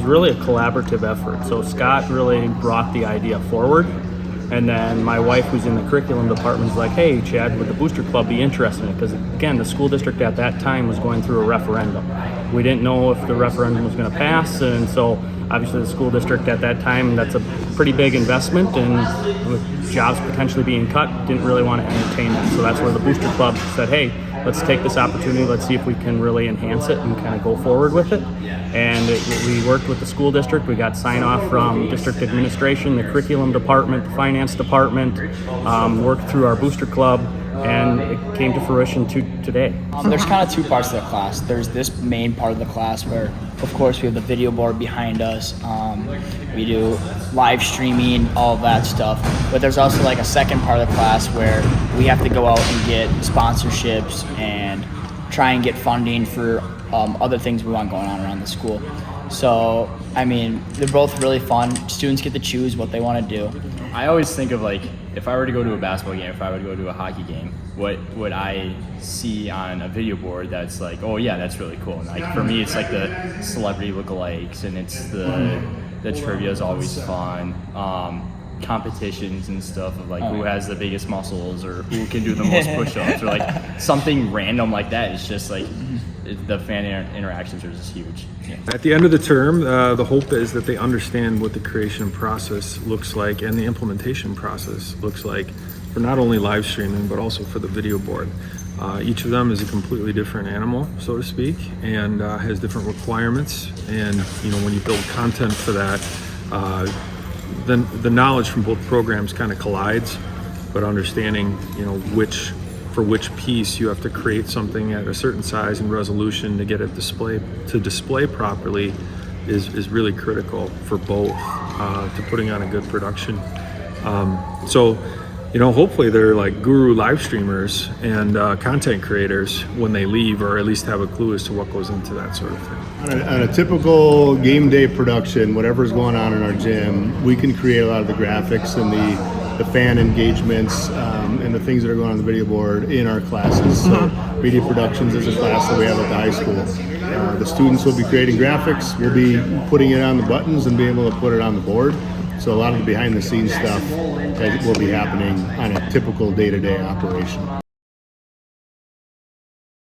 really a collaborative effort. So Scott really brought the idea forward. And then my wife, who's in the curriculum department, is like, hey, Chad, would the Booster Club be interested in it? Because, again, the school district at that time was going through a referendum. We didn't know if the referendum was going to pass, and so obviously the school district at that time, that's a pretty big investment, and with jobs potentially being cut, didn't really want to entertain that. So that's where the Booster Club said, hey, let's take this opportunity, let's see if we can really enhance it and kind of go forward with it. And we worked with the school district. We got sign off from district administration, the curriculum department, the finance department, worked through our Booster Club, and it came to fruition today. There's kind of two parts to the class. There's this main part of the class where, of course, we have the video board behind us. We do live streaming, all of that stuff. But there's also like a second part of the class where we have to go out and get sponsorships and try and get funding for other things we want going on around the school. So, I mean, they're both really fun. Students get to choose what they want to do. I always think of, like, if I were to go to a basketball game, if I were to go to a hockey game, what would I see on a video board that's like, oh yeah, that's really cool. And like for me, it's like the celebrity lookalikes, and it's the trivia is always fun. Competitions and stuff of like who has the biggest muscles or who can do the most push-ups or like something random like that. It's just like the fan interactions are just huge. Yeah. At the end of the term, the hope is that they understand what the creation process looks like and the implementation process looks like for not only live streaming but also for the video board. Each of them is a completely different animal, so to speak, and has different requirements. And when you build content for that, then the knowledge from both programs kind of collides, but understanding for which piece you have to create something at a certain size and resolution to get it display properly is really critical for both to putting on a good production. So hopefully they're like guru live streamers and content creators when they leave, or at least have a clue as to what goes into that sort of thing. On a typical game day production, whatever's going on in our gym, we can create a lot of the graphics and the fan engagements and the things that are going on the video board in our classes. So Media Productions is a class that we have at the high school. The students will be creating graphics, we'll be putting it on the buttons and be able to put it on the board. So a lot of the behind the scenes stuff that will be happening on a typical day-to-day operation.